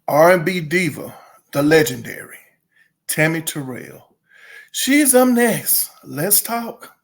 R&B diva, the legendary Tammy Terrell. She's up next. Let's talk.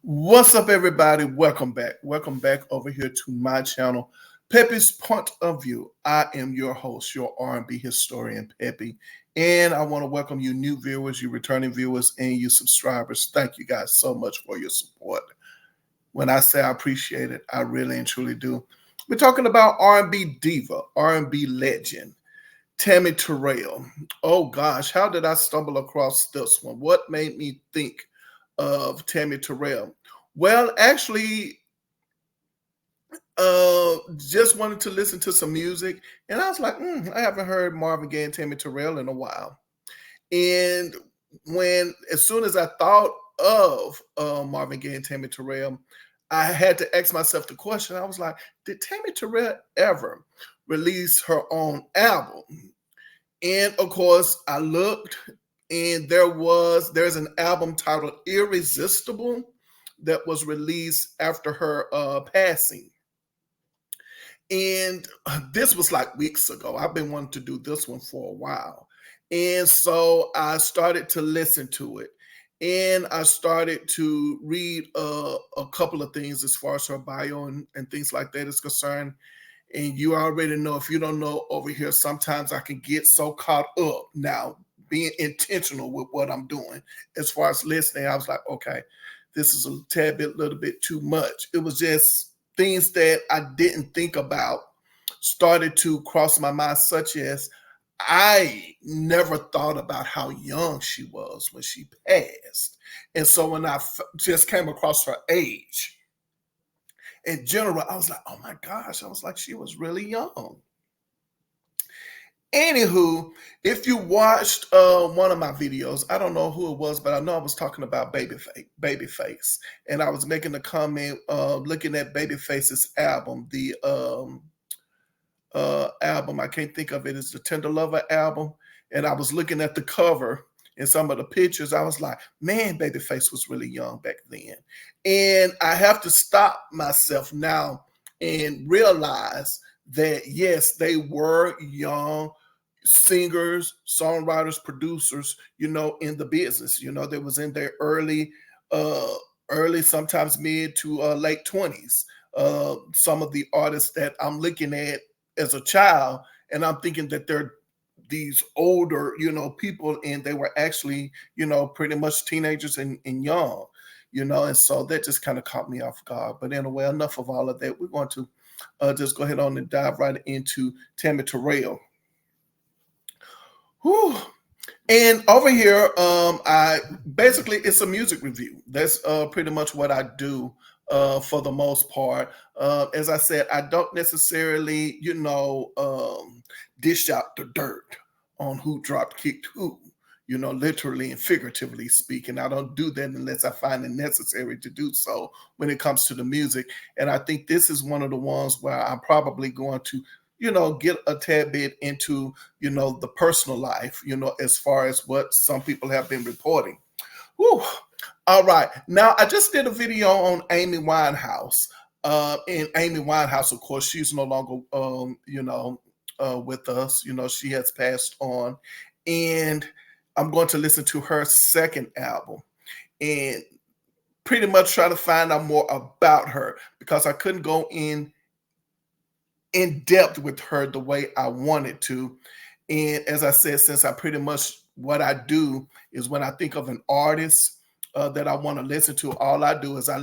What's up, everybody? Welcome back. Welcome back over here to my channel, Pepe's Point of View. I am your host, your R&B historian, Pepe, and I want to welcome you new viewers, you returning viewers, and you subscribers. Thank you guys so much for your support. When I say I appreciate it, I really and truly do. We're talking about R&B diva, R&B legend, Tammy Terrell. Oh gosh, how did I stumble across this one? What made me think of Tammy Terrell? Well, actually, just wanted to listen to some music, and I was like, I haven't heard Marvin Gaye and Tammy Terrell in a while. And as soon as I thought of Marvin Gaye and Tammy Terrell, I had to ask myself the question. I was like, did Tammy Terrell ever release her own album? And of course, I looked, and there's an album titled Irresistible that was released after her passing. And this was like weeks ago. I've been wanting to do this one for a while. And so I started to listen to it. And I started to read a couple of things as far as her bio and things like that is concerned. And you already know, if you don't know over here, sometimes I can get so caught up now being intentional with what I'm doing. As far as listening, I was like, okay, this is a little bit too much. It was just things that I didn't think about started to cross my mind, such as I never thought about how young she was when she passed. And so when I just came across her age, in general, I was like, oh my gosh, I was like, she was really young. Anywho, if you watched one of my videos, I don't know who it was, but I know I was talking about Babyface, and I was making a comment looking at Babyface's album, the album, I can't think of it, it's the Tender Lover album, and I was looking at the cover and some of the pictures. I was like, man, Babyface was really young back then. And I have to stop myself now and realize that, yes, they were young singers, songwriters, producers, in the business. They was in their early, sometimes mid to late 20s. Some of the artists that I'm looking at as a child, and I'm thinking that they're these older, people, and they were actually, pretty much teenagers and young, and so that just kind of caught me off guard. But anyway, enough of all of that. We're going to just go ahead on and dive right into Tammy Terrell. Whew. And over here, I basically, it's a music review. That's pretty much what I do for the most part. As I said, I don't necessarily, dish out the dirt on who dropped, kicked who, literally and figuratively speaking. I don't do that unless I find it necessary to do so when it comes to the music. And I think this is one of the ones where I'm probably going to get a tad bit into, the personal life, as far as what some people have been reporting. Whew. All right. Now, I just did a video on Amy Winehouse. And Amy Winehouse, of course, she's no longer, with us. She has passed on. And I'm going to listen to her second album and pretty much try to find out more about her, because I couldn't go in depth with her the way I wanted to. And as I said, since I pretty much, what I do is when I think of an artist that I want to listen to, all I do is I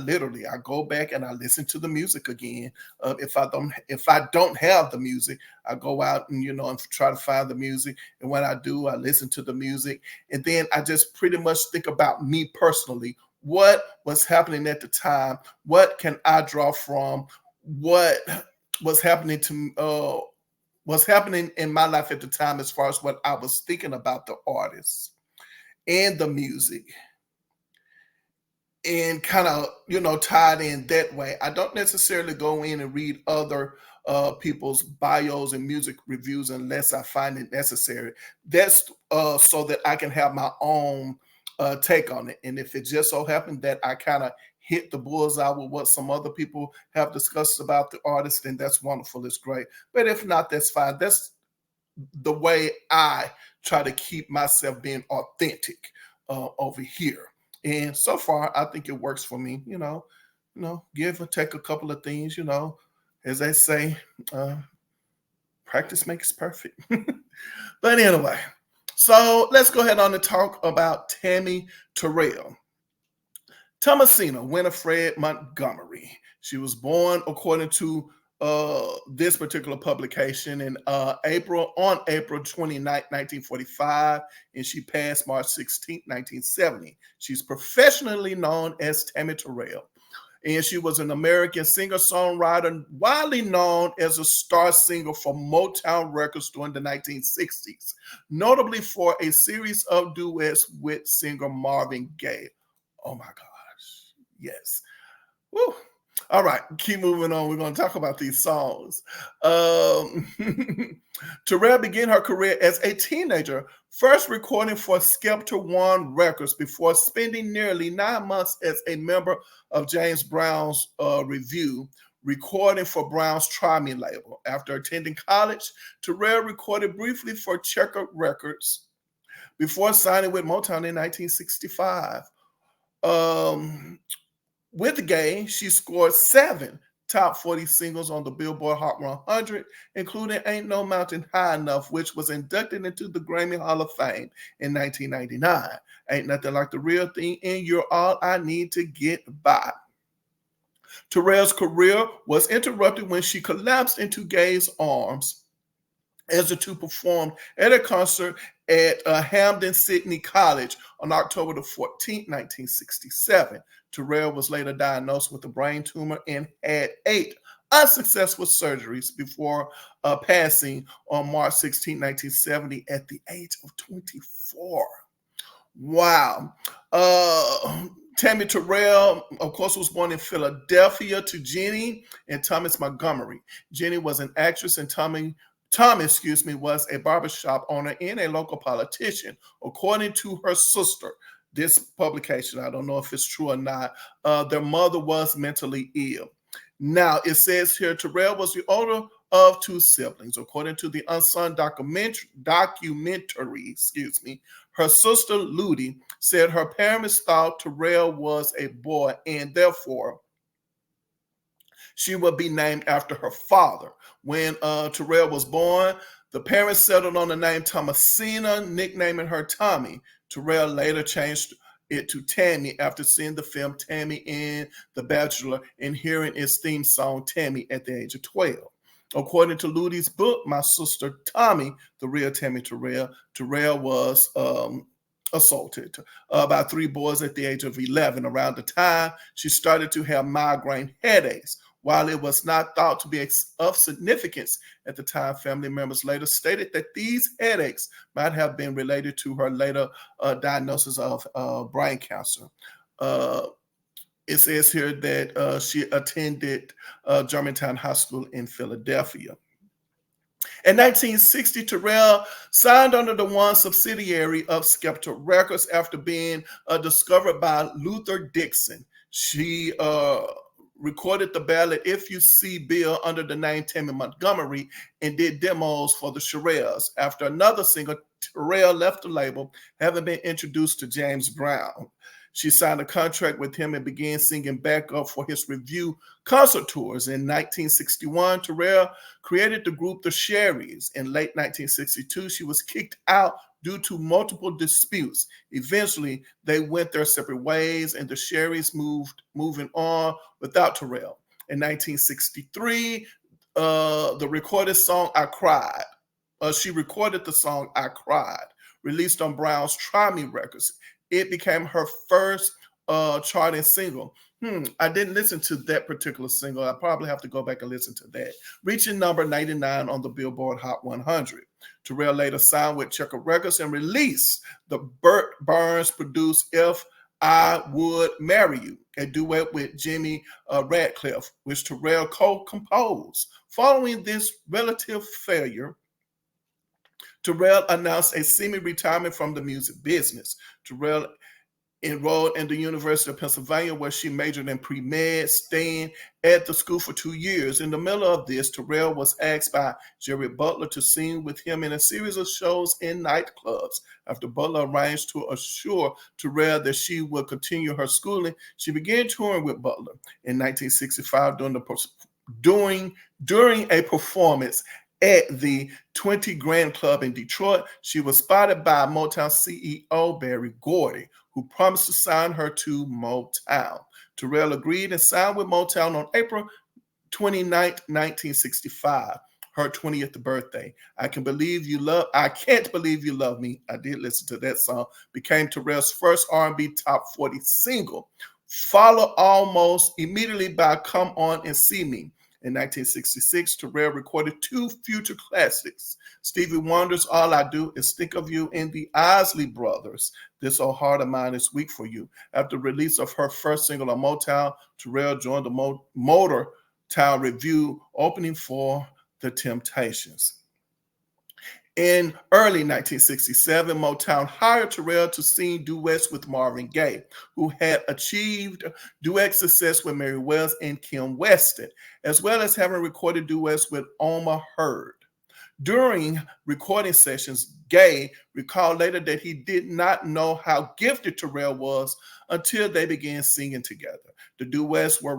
go back and I listen to the music again. If I don't have the music, I go out and and try to find the music. And when I do, I listen to the music, and then I just pretty much think about me personally. What was happening at the time? What can I draw from? What was happening to what's happening in my life at the time, as far as what I was thinking about the artists and the music, and kind of tied in that way. I don't necessarily go in and read other people's bios and music reviews unless I find it necessary. That's so that I can have my own take on it. And if it just so happened that I kind of hit the bullseye with what some other people have discussed about the artist, then that's wonderful. It's great. But if not, that's fine. That's the way I try to keep myself being authentic over here. And so far, I think it works for me. Give or take a couple of things. As they say, practice makes perfect. But anyway, so let's go ahead on and talk about Tammy Terrell. Thomasina Winifred Montgomery. She was born, according to this particular publication, in April 29th, 1945, and she passed March 16th, 1970. She's professionally known as Tammy Terrell, and she was an American singer-songwriter, widely known as a star singer for Motown Records during the 1960s, notably for a series of duets with singer Marvin Gaye. Oh my gosh, yes. Woo. All right, keep moving on. We're going to talk about these songs. Terrell began her career as a teenager, first recording for Skepta One Records before spending nearly 9 months as a member of James Brown's Review, recording for Brown's Try Me label. After attending college, Terrell recorded briefly for Checker Records before signing with Motown in 1965. With Gaye, she scored 7 top 40 singles on the Billboard Hot 100, including Ain't No Mountain High Enough, which was inducted into the Grammy Hall of Fame in 1999. Ain't Nothing Like the Real Thing, and You're All I Need to Get By. Terrell's career was interrupted when she collapsed into Gaye's arms as the two performed at a concert at Hampden Sydney College on October the 14th, 1967. Terrell was later diagnosed with a brain tumor and had 8 unsuccessful surgeries before passing on March 16, 1970 at the age of 24. Wow. Tammy Terrell, of course, was born in Philadelphia to Jenny and Thomas Montgomery. Jenny was an actress and Tom, was a barbershop owner and a local politician. According to her sister, this publication, I don't know if it's true or not, their mother was mentally ill. Now, it says here, Terrell was the older of 2 siblings. According to the Unsung documentary, her sister, Ludi, said her parents thought Terrell was a boy and therefore she would be named after her father. When Terrell was born, the parents settled on the name Thomasina, nicknaming her Tommy. Terrell later changed it to Tammy after seeing the film Tammy and the Bachelor and hearing its theme song Tammy at the age of 12. According to Ludi's book, My Sister Tommy, the real Tammy Terrell, Terrell was assaulted by 3 boys at the age of 11. Around the time, she started to have migraine headaches. While it was not thought to be of significance at the time, family members later stated that these headaches might have been related to her later diagnosis of brain cancer. It says here that she attended Germantown High School in Philadelphia. In 1960, Terrell signed under the One subsidiary of Skepta Records after being discovered by Luther Dixon. She recorded the ballad If You See Bill under the name Tammy Montgomery and did demos for the Shirelles. After another singer, Terrell left the label, having been introduced to James Brown. She signed a contract with him and began singing backup for his Review concert tours. In 1961, Terrell created the group The Sherries. In late 1962, she was kicked out due to multiple disputes. Eventually, they went their separate ways, and the Sherrys moving on without Terrell. In 1963, the recorded song "I Cried." She recorded the song "I Cried," released on Brown's Try Me Records. It became her first charting single. I didn't listen to that particular single. I probably have to go back and listen to that. Reaching number 99 on the Billboard Hot 100. Terrell later signed with Checker Records and released the Burt Burns produced If I Would Marry You, a duet with Jimmy Radcliffe, which Terrell co-composed. Following this relative failure, Terrell announced a semi-retirement from the music business. Terrell enrolled in the University of Pennsylvania, where she majored in pre-med, staying at the school for 2 years. In the middle of this, Terrell was asked by Jerry Butler to sing with him in a series of shows in nightclubs. After Butler arranged to assure Terrell that she would continue her schooling, she began touring with Butler. In 1965, during a performance at the 20 Grand Club in Detroit, she was spotted by Motown CEO Berry Gordy, who promised to sign her to Motown. Terrell agreed and signed with Motown on April 29, 1965, her 20th birthday. I Can't Believe You Love Me. I did listen to that song. Became Terrell's first R&B top 40 single, followed almost immediately by Come On and See Me. In 1966, Terrell recorded 2 future classics, Stevie Wonder's All I Do Is Think of You and the Isley Brothers' This Old Heart of Mine Is Weak for You. After the release of her first single on Motown, Terrell joined the Motown Revue, opening for The Temptations. In early 1967, Motown hired Terrell to sing duets with Marvin Gaye, who had achieved duet success with Mary Wells and Kim Weston, as well as having recorded duets with Oma Hurd. During recording sessions, Gaye recalled later that he did not know how gifted Terrell was until they began singing together. The duets were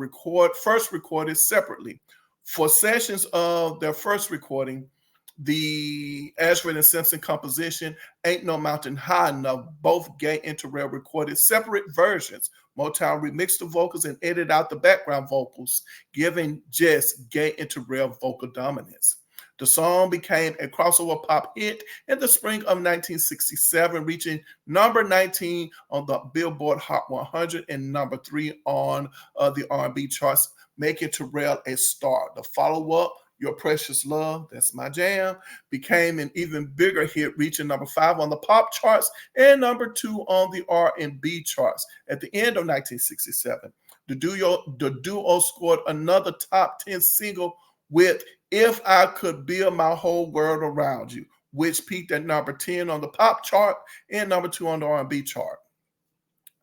first recorded separately. For sessions of their first recording, the Ashford and Simpson composition, Ain't No Mountain High Enough, both Gaye and Terrell recorded separate versions. Motown remixed the vocals and edited out the background vocals, giving just Gaye and Terrell vocal dominance. The song became a crossover pop hit in the spring of 1967, reaching number 19 on the Billboard Hot 100 and number 3 on the R&B charts, making Terrell a star. The follow-up, Your Precious Love, that's my jam, became an even bigger hit, reaching number 5 on the pop charts and number 2 on the R&B charts. At the end of 1967, the duo scored another top 10 single with If I Could Build My Whole World Around You, which peaked at number 10 on the pop chart and number 2 on the R&B chart.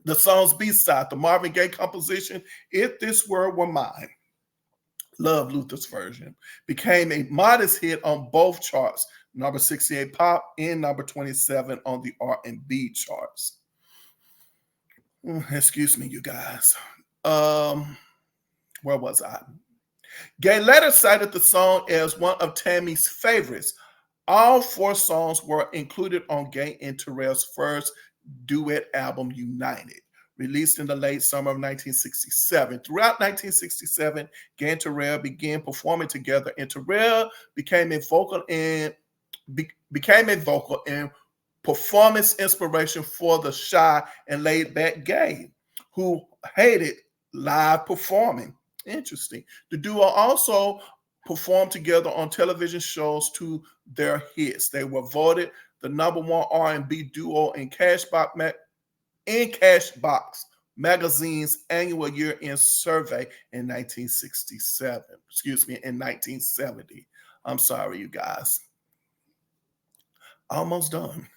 The song's B-side, the Marvin Gaye composition, If This World Were Mine, Love Luther's version, became a modest hit on both charts, number 68 pop and number 27 on the R&B charts. Excuse me, you guys. Where was I? Gaye later cited the song as one of Tammy's favorites. All 4 songs were included on Gaye and Terrell's first duet album, United, released in the late summer of 1967. Throughout 1967, Gaye and Terrell began performing together, and Terrell became a vocal and performance inspiration for the shy and laid-back Gaye, who hated live performing. Interesting. The duo also performed together on television shows to their hits. They were voted the number 1 R&B duo in Cashbox magazine's annual year-end survey in 1970. I'm sorry, you guys. Almost done.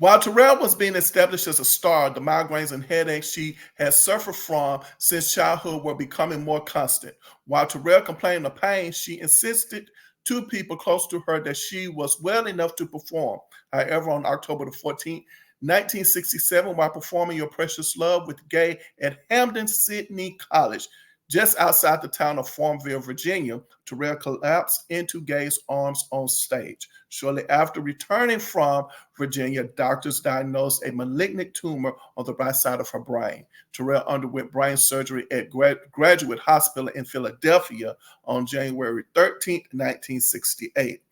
While Terrell was being established as a star, the migraines and headaches she had suffered from since childhood were becoming more constant. While Terrell complained of pain, she insisted to people close to her that she was well enough to perform. However, on October the 14th, 1967, while performing Your Precious Love with Gaye at Hampden Sydney College, Just outside the town of Farmville, Virginia, Terrell collapsed into Gay's arms on stage. Shortly after returning from Virginia, doctors diagnosed a malignant tumor on the right side of her brain. Terrell underwent brain surgery at Graduate Hospital in Philadelphia on January 13, 1968.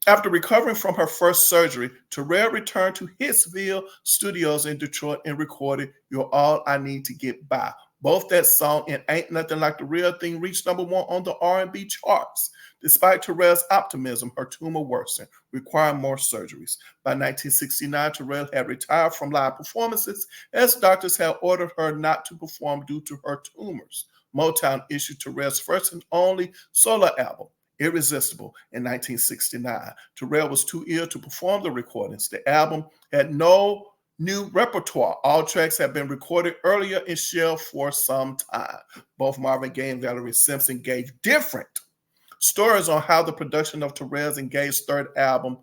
After recovering from her first surgery, Terrell returned to Hitsville Studios in Detroit and recorded You're All I Need to Get By. Both that song and Ain't Nothing Like the Real Thing reached #1 on the R&B charts. Despite Terrell's optimism, her tumor worsened, requiring more surgeries. By 1969, Terrell had retired from live performances as doctors had ordered her not to perform due to her tumors. Motown issued Terrell's first and only solo album, Irresistible, in 1969. Terrell was too ill to perform the recordings. The album had no new repertoire. All tracks had been recorded earlier in shelf for some time. Both Marvin Gaye and Valerie Simpson gave different stories on how the production of Terrell's and Gaye's third album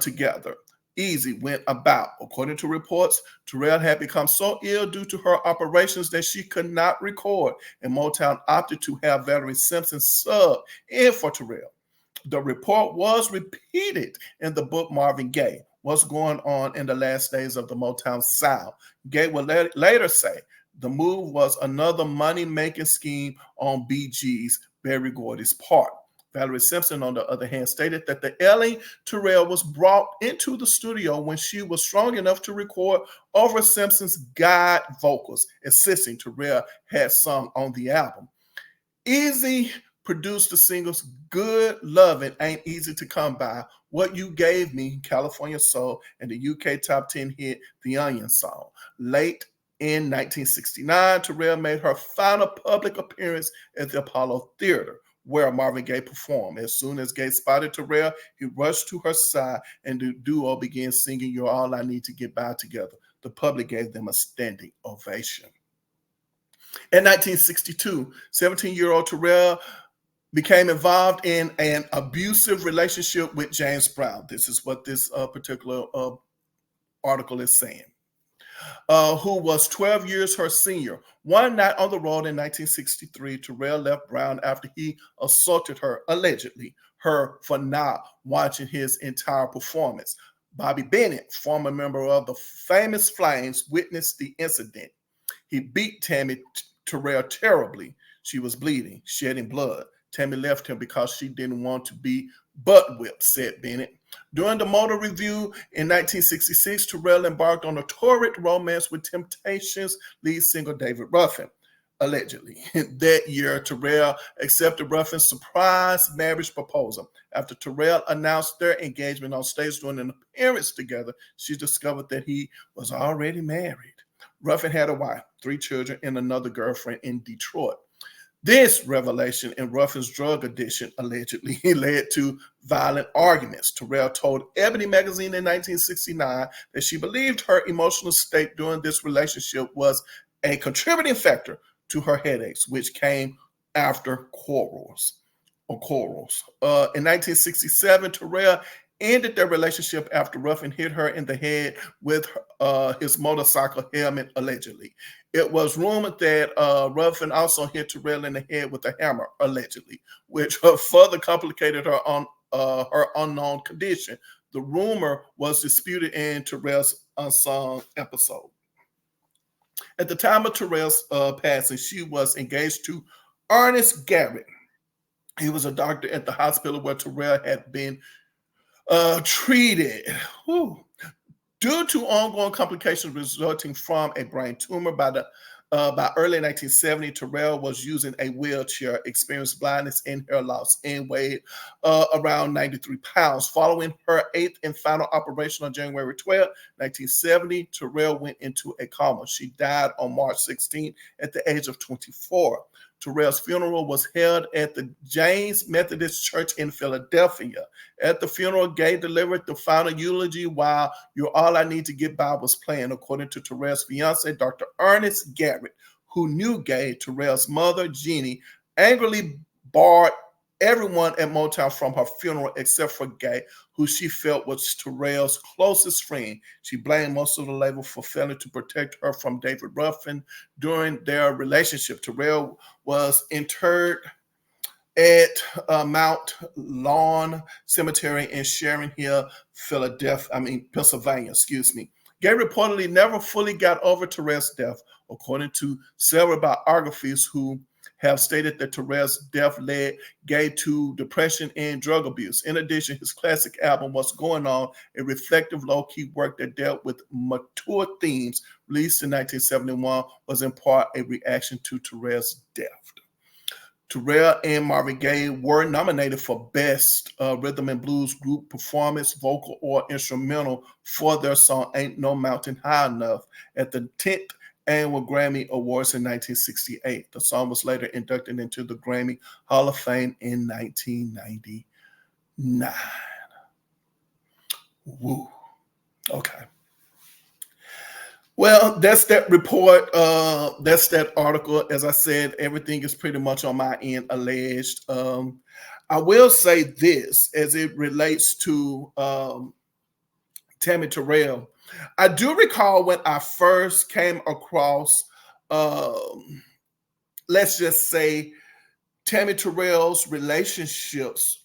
together, Easy, went about. According to reports, Terrell had become so ill due to her operations that she could not record, and Motown opted to have Valerie Simpson sub in for Terrell. The report was repeated in the book Marvin Gaye, What's Going On in the Last Days of the Motown Sound. Gaye would later say the move was another money-making scheme on BG's Berry Gordy's part. Valerie Simpson, on the other hand, stated that the Ellie Terrell was brought into the studio when she was strong enough to record over Simpson's guide vocals, insisting Terrell had sung on the album. Easy produced the singles Good Lovin' Ain't Easy to Come By, What You Gave Me, California Soul, and the UK top 10 hit The Onion Song. Late in 1969, Terrell made her final public appearance at the Apollo Theater, where Marvin Gaye performed. As soon as Gaye spotted Terrell, he rushed to her side and the duo began singing You're All I Need to Get By together. The public gave them a standing ovation. In 1962, 17-year-old Terrell became involved in an abusive relationship with James Brown. This is what this particular article is saying. Who was 12 years her senior. One night on the road in 1963, Terrell left Brown after he assaulted her, allegedly, her for not watching his entire performance. Bobby Bennett, former member of the famous Flames, witnessed the incident. He beat Tammy Terrell terribly. She was bleeding, shedding blood. Tammy left him because she didn't want to be butt whipped, said Bennett. During the Motor Review in 1966, Terrell embarked on a torrid romance with Temptations lead singer David Ruffin, allegedly. That year, Terrell accepted Ruffin's surprise marriage proposal. After Terrell announced their engagement on stage during an appearance together, she discovered that he was already married. Ruffin had a wife, 3 children, and another girlfriend in Detroit. This revelation in Ruffin's drug addiction allegedly led to violent arguments. Terrell told Ebony magazine in 1969 that she believed her emotional state during this relationship was a contributing factor to her headaches, which came after quarrels. In 1967, Terrell ended their relationship after Ruffin hit her in the head with his motorcycle helmet, allegedly. It was rumored that Ruffin also hit Terrell in the head with a hammer, allegedly, which further complicated her her unknown condition. The rumor was disputed in Terrell's unsung episode. At the time of Terrell's passing, she was engaged to Ernest Garrett. He was a doctor at the hospital where Terrell had been treated. Whew. Due to ongoing complications resulting from a brain tumor, by early 1970, Terrell was using a wheelchair, experienced blindness and hair loss, and weighed around 93 pounds. Following her 8th and final operation on January 12, 1970, Terrell went into a coma. She died on March 16 at the age of 24. Terrell's funeral was held at the James Methodist Church in Philadelphia. At the funeral, Gaye delivered the final eulogy while You're All I Need to Get By was playing, according to Terrell's fiance, Dr. Ernest Garrett, who knew Gaye. Terrell's mother, Jeannie, angrily barred everyone at Motown from her funeral except for Gay, who she felt was Terrell's closest friend. She blamed most of the label for failing to protect her from David Ruffin during their relationship. Terrell was interred at Mount Lawn Cemetery in Sharon Hill, Pennsylvania. Excuse me. Gay reportedly never fully got over Terrell's death, according to several biographies who have stated that Terrell's death led Gay to depression and drug abuse. In addition, his classic album, What's Going On, a reflective, low-key work that dealt with mature themes, released in 1971, was in part a reaction to Terrell's death. Terrell and Marvin Gaye were nominated for Best Rhythm and Blues Group Performance, Vocal or Instrumental for their song Ain't No Mountain High Enough at the 10th Annual Grammy Awards in 1968. The song was later inducted into the Grammy Hall of Fame in 1999. Woo. Okay. Well, that's that report. That's that article. As I said, everything is pretty much on my end alleged. I will say this as it relates to Tammy Terrell. I do recall when I first came across, let's just say, Tammy Terrell's relationships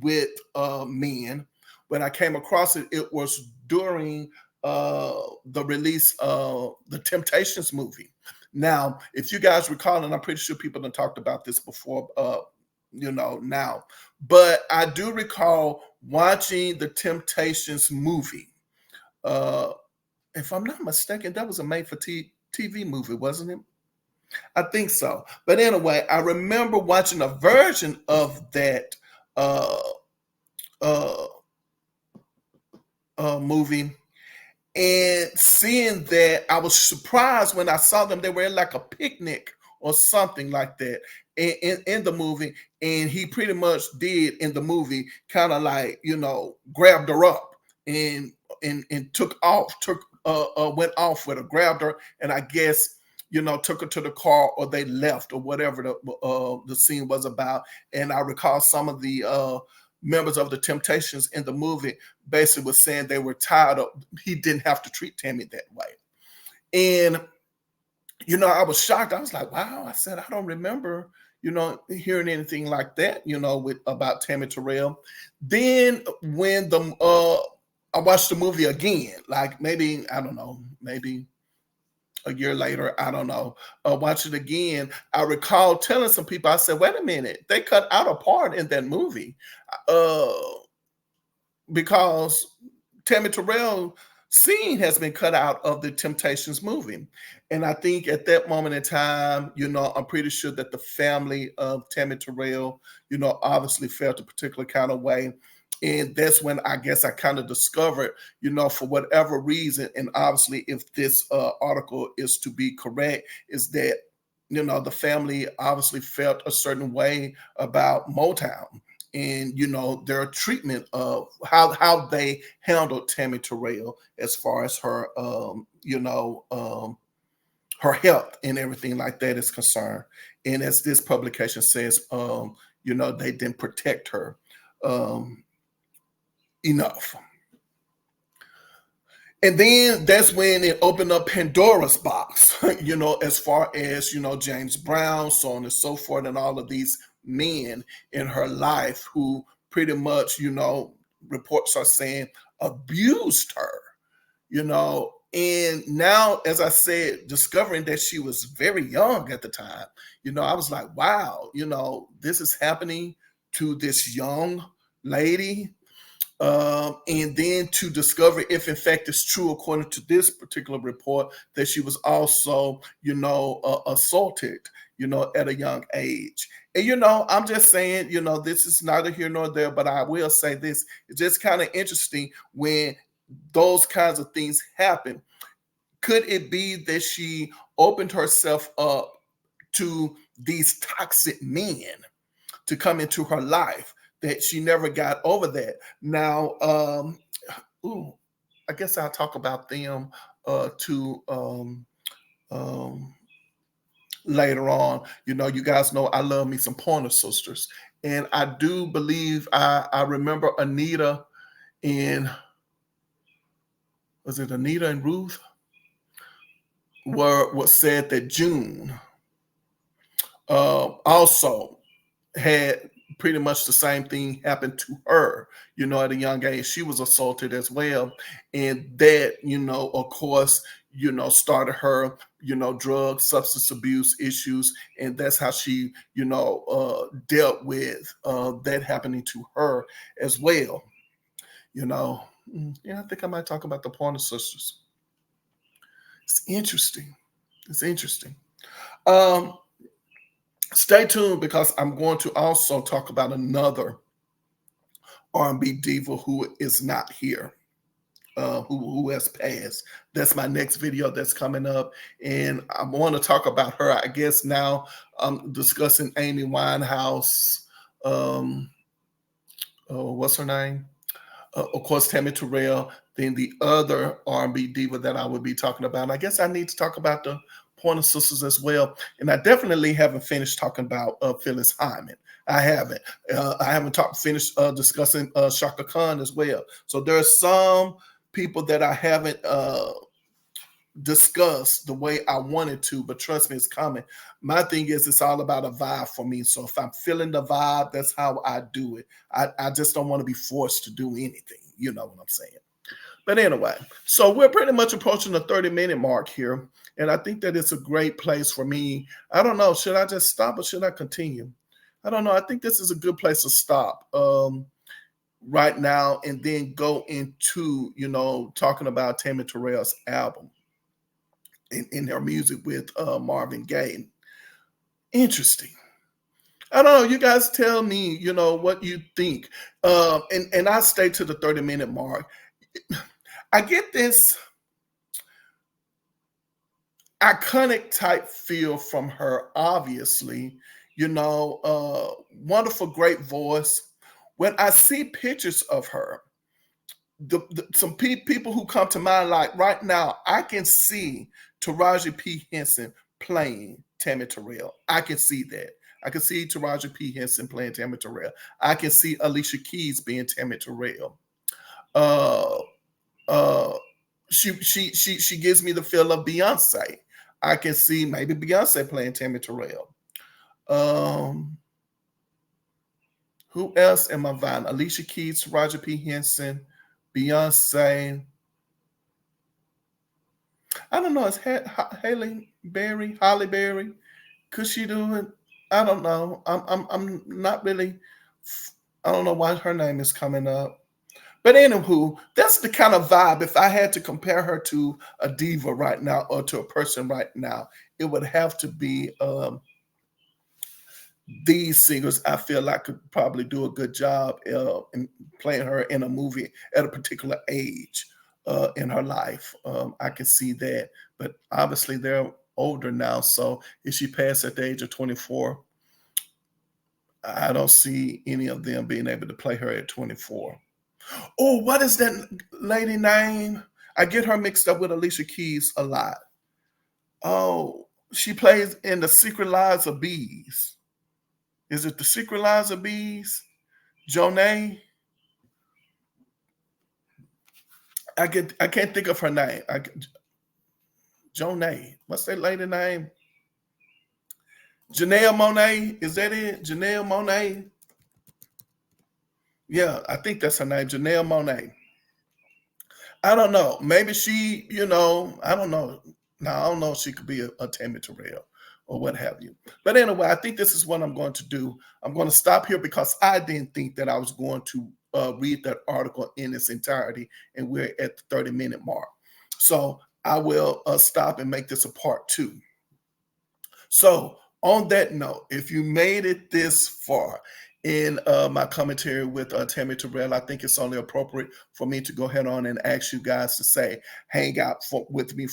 with men. When I came across it, it was during the release of the Temptations movie. Now, if you guys recall, and I'm pretty sure people have talked about this before, now, but I do recall watching the Temptations movie. If I'm not mistaken, that was a made-for-TV movie, wasn't it? I think so. But anyway, I remember watching a version of that movie and seeing that. I was surprised when I saw them. They were in like a picnic or something like that in the movie. And he pretty much did in the movie kind of like, grabbed her up and went off with her, grabbed her, and I guess, took her to the car, or they left, or whatever the scene was about. And I recall some of the members of the Temptations in the movie basically was saying they were tired of, he didn't have to treat Tammy that way. And, I was shocked. I was like, wow, I said, I don't remember, hearing anything like that, about Tammy Terrell. Then when I watched the movie again, like maybe, I don't know, maybe a year later, I don't know, watch it again. I recall telling some people, I said, wait a minute, they cut out a part in that movie because Tammy Terrell scene has been cut out of the Temptations movie. And I think at that moment in time, I'm pretty sure that the family of Tammy Terrell, obviously felt a particular kind of way. And that's when I guess I kind of discovered, for whatever reason, and obviously if this article is to be correct, is that, the family obviously felt a certain way about Motown and, their treatment of how they handled Tammy Terrell as far as her, her health and everything like that is concerned. And as this publication says, they didn't protect her enough. And then that's when it opened up Pandora's box, as far as, James Brown, so on and so forth, and all of these men in her life who pretty much, reports are saying abused her, and now, as I said, discovering that she was very young at the time, I was like, wow, this is happening to this young lady. And then to discover if in fact it's true, according to this particular report, that she was also, assaulted, at a young age. And, I'm just saying, this is neither here nor there, but I will say this. It's just kind of interesting when those kinds of things happen. Could it be that she opened herself up to these toxic men to come into her life, that she never got over that? Now, I guess I'll talk about them later on. You guys know I love me some Pointer Sisters. And I do believe I remember Anita and was it Anita and Ruth were was said that June also had pretty much the same thing happen to her, at a young age. She was assaulted as well. And that, of course, started her, drug substance abuse issues. And that's how she, dealt with that happening to her as well. Yeah, I think I might talk about the Pointer Sisters. It's interesting. It's interesting. Um, Stay tuned because I'm going to also talk about another R&B diva who is not here, who has passed. That's my next video that's coming up, and I want to talk about her. I guess now I'm discussing Amy Winehouse. Um, what's her name? Of course, Tammy Terrell. Then the other R&B diva that I would be talking about. And I guess I need to talk about the Pointer Sisters as well. And I definitely haven't finished talking about Phyllis Hyman. I haven't. I haven't finished discussing Shaka Khan as well. So there are some people that I haven't discussed the way I wanted to, but trust me, it's coming. My thing is, it's all about a vibe for me. So if I'm feeling the vibe, that's how I do it. I just don't want to be forced to do anything. You know what I'm saying? But anyway, so we're pretty much approaching the 30-minute mark here. And I think that it's a great place for me. I don't know. Should I just stop or should I continue? I don't know. I think this is a good place to stop right now and then go into, talking about Tammy Terrell's album in her music with Marvin Gaye. Interesting. I don't know. You guys tell me, what you think. And I stay to the 30-minute mark. I get this iconic type feel from her, obviously, wonderful, great voice. When I see pictures of her, some people who come to mind, like right now, I can see Taraji P. Henson playing Tammy Terrell. I can see that. I can see Taraji P. Henson playing Tammy Terrell. I can see Alicia Keys being Tammy Terrell. Uh, uh, she gives me the feel of Beyonce. I can see maybe Beyonce playing Tammy Terrell. Who else am I vying? Alicia Keys, Taraji P. Henson, Beyonce. I don't know. Is Holly Berry? Could she do it? I don't know. I'm not really. I don't know why her name is coming up. But anywho, that's the kind of vibe. If I had to compare her to a diva right now or to a person right now, it would have to be these singers. I feel like could probably do a good job in playing her in a movie at a particular age in her life. I can see that. But obviously they're older now. So if she passed at the age of 24, I don't see any of them being able to play her at 24. Oh, what is that lady name? I get her mixed up with Alicia Keys a lot. Oh, she plays in The Secret Lives of Bees. Is it The Secret Lives of Bees? Jonay? I can't think of her name. Jonay. What's that lady name? Janelle Monáe. Is that it? Janelle Monáe? Yeah, I think that's her name, Janelle Monáe. I don't know. Maybe she, I don't know. Now, I don't know if she could be a Tammy Terrell or what have you. But anyway, I think this is what I'm going to do. I'm going to stop here because I didn't think that I was going to read that article in its entirety, and we're at the 30-minute mark. So I will stop and make this a part 2. So on that note, if you made it this far in my commentary with Tammy Terrell, I think it's only appropriate for me to go ahead on and ask you guys to say, hang out with me,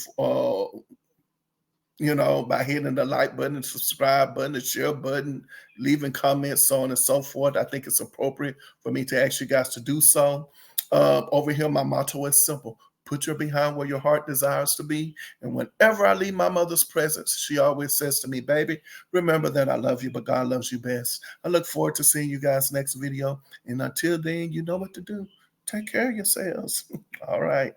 by hitting the like button, the subscribe button, the share button, leaving comments, so on and so forth. I think it's appropriate for me to ask you guys to do so. Over here, my motto is simple: Put your behind where your heart desires to be. And whenever I leave my mother's presence, she always says to me, baby, remember that I love you, but God loves you best. I look forward to seeing you guys next video. And until then, you know what to do. Take care of yourselves. All right.